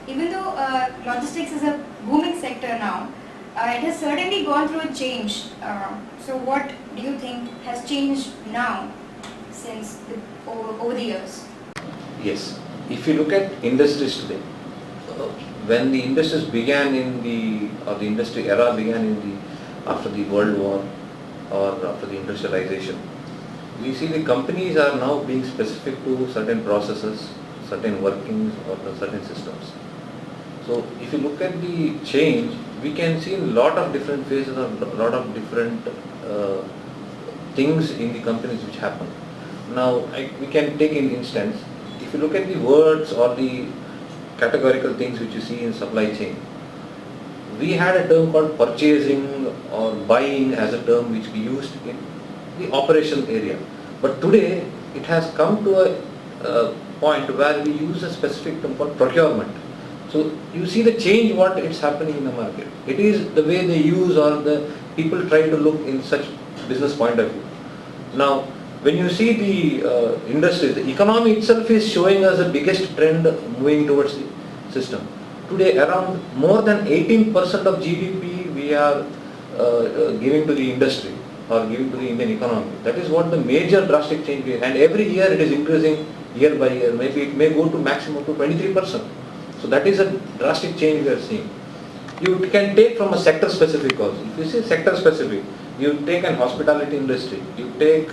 even though logistics is a booming sector now, it has certainly gone through a change. So what do you think has changed now since over the years? Yes. If you look at industries today, when the industries began the industry era began after the World War or after the industrialization, we see the companies are now being specific to certain processes, certain workings or certain systems. So if you look at the change, we can see a lot of different phases or a lot of different things in the companies which happen. Now we can take an instance, if you look at the words or the categorical things which you see in supply chain, we had a term called purchasing or buying as a term which we used in the operation area. But today it has come to a point where we use a specific term called procurement. So you see the change what it's happening in the market. It is the way they use or the people try to look in such business point of view. Now when you see the industry, the economy itself is showing us the biggest trend moving towards the system. Today around more than 18% of GDP we are giving to the industry or giving to the Indian economy. That is what the major drastic change is, and every year it is increasing year by year. Maybe it may go to maximum to 23%. So that is a drastic change we are seeing. You can take from a sector specific also. If you say sector specific, you take an hospitality industry, you take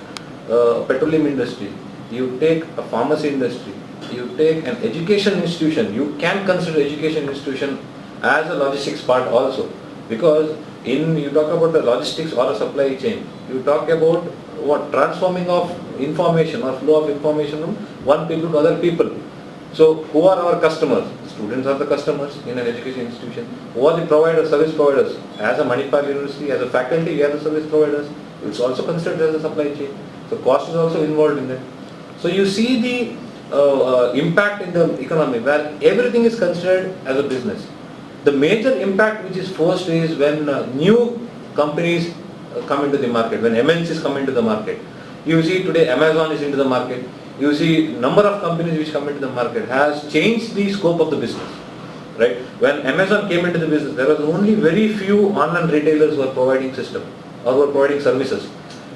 petroleum industry, you take a pharmacy industry, you take an education institution. You can consider education institution as a logistics part also, because you talk about the logistics or a supply chain, you talk about what transforming of information or flow of information from one people to other people. So who are our customers? Students are the customers in an education institution. Who are the providers, service providers? As a Manipal University, as a faculty, we are the service providers. It's also considered as a supply chain. So cost is also involved in that. So you see the impact in the economy where everything is considered as a business. The major impact which is forced is when new companies come into the market, when MNCs come into the market. You see today Amazon is into the market. You see number of companies which come into the market has changed the scope of the business. Right? When Amazon came into the business, there was only very few online retailers who were providing system or were providing services.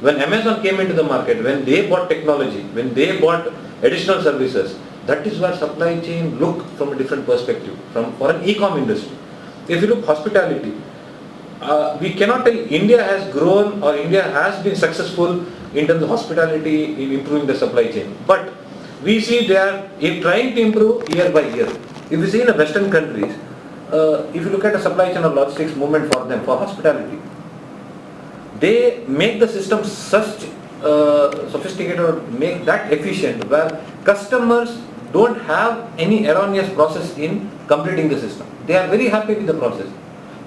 When Amazon came into the market, when they bought technology, when they bought additional services, that is where supply chain look from a different perspective for an e-com industry. If you look hospitality, we cannot tell India has grown or India has been successful in terms of hospitality in improving the supply chain. But we see they are trying to improve year by year. If you see in the Western countries, if you look at the supply chain or logistics movement for them, for hospitality, they make the system such sophisticated or make that efficient where customers don't have any erroneous process in completing the system. They are very happy with the process.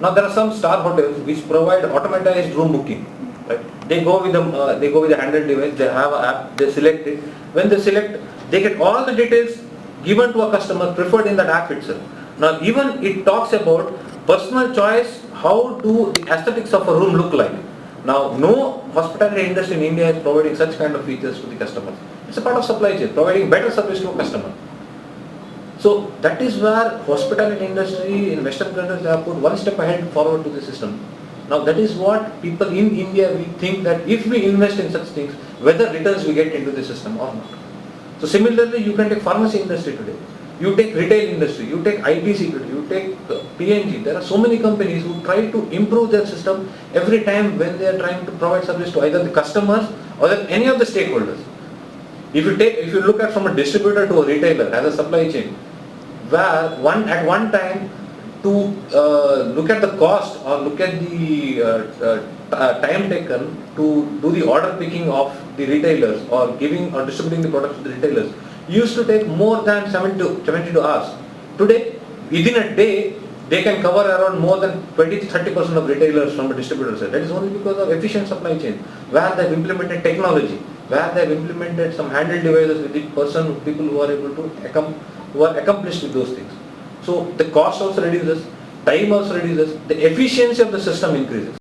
Now there are some star hotels which provide automated room booking. Right? They go with the handheld device. They have an app. They select it. When they select, they get all the details given to a customer preferred in that app itself. Now even it talks about personal choice. How do the aesthetics of a room look like? Now no hospitality industry in India is providing such kind of features to the customers. It's a part of supply chain, providing better service to a customer. So that is where hospitality industry in Western countries have put one step ahead forward to the system. Now that is what people in India, we think that if we invest in such things, whether returns we get into the system or not. So similarly, you can take pharmacy industry today. You take retail industry, you take ITC today, you take PNG. There are so many companies who try to improve their system every time when they are trying to provide service to either the customers or any of the stakeholders. If you look at from a distributor to a retailer as a supply chain, where at one time to look at the cost or look at the time taken to do the order picking of the retailers or giving or distributing the products to the retailers used to take more than 72 hours. Today, within a day, they can cover around more than 20-30% of retailers from a distributor side. That is only because of efficient supply chain, where they have implemented technology, where they have implemented some handheld devices with the people who are able to who are accomplished with those things. So the cost also reduces, time also reduces, the efficiency of the system increases.